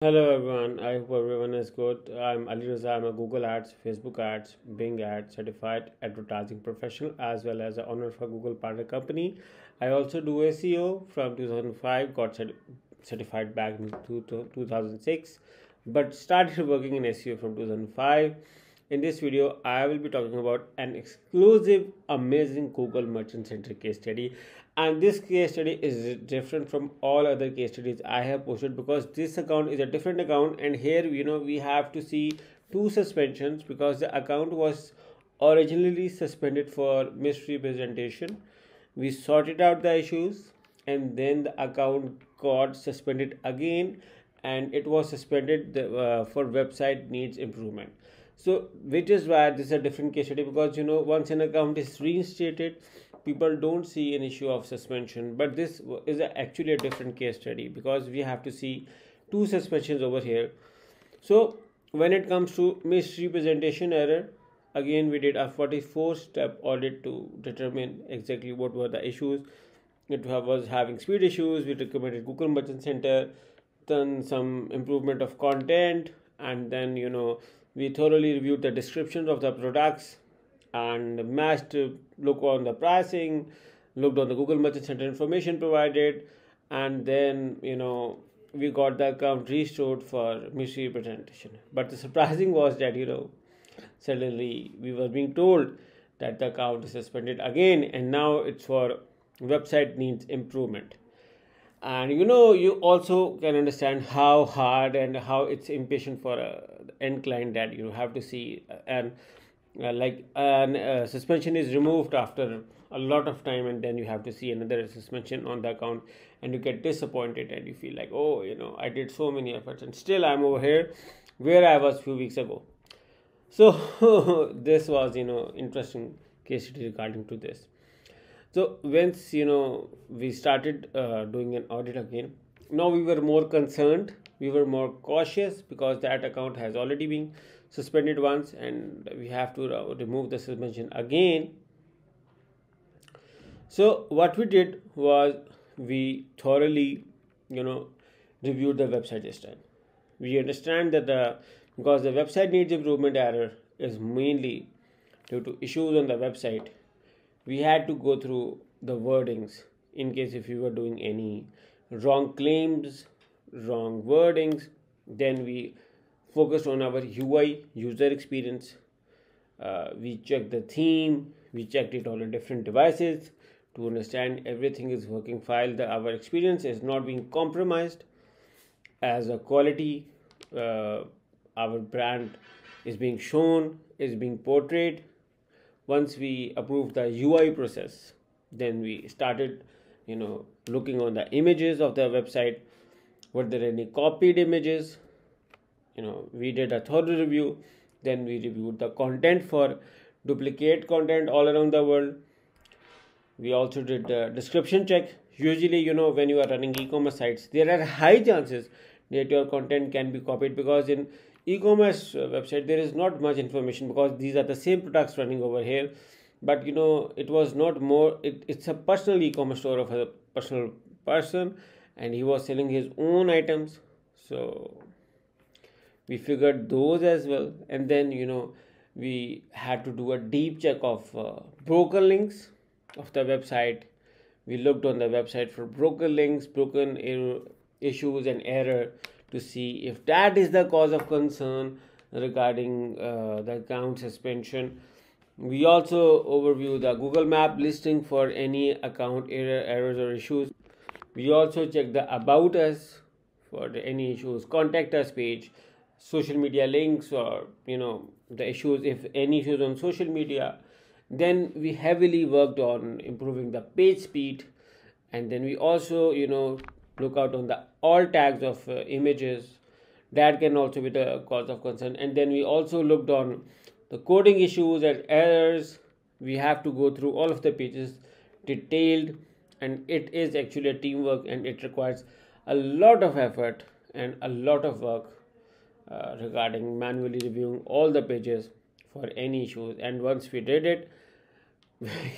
Hello everyone, I hope everyone is good. I'm Ali Raza. I'm a Google Ads, Facebook Ads, Bing Ads certified advertising professional as well as an owner for Google Partner Company. I also do SEO from 2005, got certified back in 2006, but started working in SEO from 2005. In this video, I will be talking about an exclusive, amazing Google Merchant Center case study. And this case study is different from all other case studies I have posted because this account is a different account. And here, we have to see two suspensions because the account was originally suspended for misrepresentation. We sorted out the issues, and then the account got suspended again, and it was suspended for website needs improvement. So which is why this is a different case study, because once an account is reinstated, people don't see an issue of suspension. But this is actually a different case study because we have to see two suspensions over here. So when it comes to misrepresentation error, again we did a 44-step audit to determine exactly what were the issues. It was having speed issues. We recommended Google Merchant Center, done some improvement of content, and then we thoroughly reviewed the descriptions of the products and matched look on the pricing, looked on the Google Merchant Center information provided, and then we got the account restored for misrepresentation. But the surprising was that suddenly we were being told that the account is suspended again, and now it's for website needs improvement. And you also can understand how hard and how it's impatient for a end client that you have to see, and suspension is removed after a lot of time, and then you have to see another suspension on the account, and you get disappointed and you feel like, oh, I did so many efforts and still I'm over here where I was few weeks ago. So this was interesting case study regarding to this. So once we started doing an audit again, now we were more concerned, we were more cautious because that account has already been suspended once, and we have to remove the suspension again. So what we did was we thoroughly reviewed the website this time. We understand that because the website needs improvement error is mainly due to issues on the website, we had to go through the wordings in case if we were doing any wrong claims, wrong wordings. Then we focused on our UI, user experience. We checked the theme, we checked it on the different devices to understand everything is working fine, that our experience is not being compromised as a quality. Our brand is being shown, is being portrayed. Once we approved the UI process, then we started looking on the images of the website. Were there any copied images? We did a thorough review. Then we reviewed the content for duplicate content all around the world. We also did the description check. Usually, when you are running e-commerce sites, there are high chances that your content can be copied, because in e-commerce website there is not much information because these are the same products running over here. But it was not more, it's a personal e-commerce store of a personal person, and he was selling his own items. So we figured those as well, and then we had to do a deep check of broken links of the website. We looked on the website for broken links, broken issues and error, to see if that is the cause of concern regarding the account suspension. We also overview the Google Map listing for any account errors or issues. We also check the About Us for any issues, Contact Us page, social media links, or the issues, if any issues on social media. Then we heavily worked on improving the page speed, and then we also look out on the alt tags of images that can also be the cause of concern. And then we also looked on the coding issues and errors. We have to go through all of the pages detailed, and it is actually a teamwork, and it requires a lot of effort and a lot of work regarding manually reviewing all the pages for any issues. And once we did it,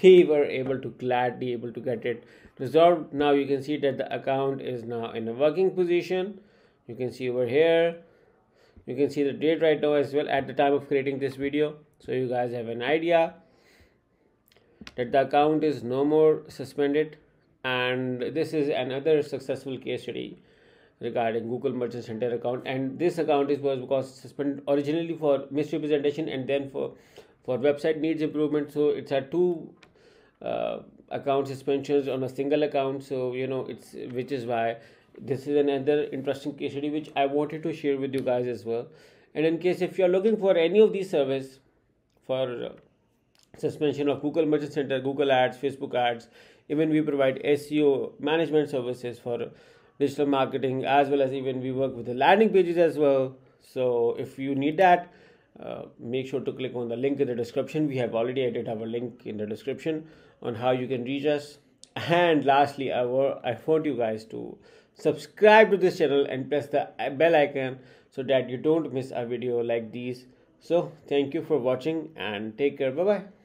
we were gladly able to get it resolved. Now you can see that the account is now in a working position. You can see over here, you can see the date right now as well at the time of creating this video, so you guys have an idea that the account is no more suspended. And this is another successful case study regarding Google Merchant Center account, and this account was because suspended originally for misrepresentation and then for website needs improvement. So it's a two account suspensions on a single account. So it's, which is why this is another interesting case study which I wanted to share with you guys as well. And in case if you are looking for any of these service for suspension of Google Merchant Center, Google Ads, Facebook Ads, even we provide SEO management services for digital marketing, as well as even we work with the landing pages as well. So if you need that, make sure to click on the link in the description. We have already added our link in the description on how you can reach us. And lastly, I want you guys to subscribe to this channel and press the bell icon so that you don't miss a video like these. So thank you for watching and take care. Bye bye.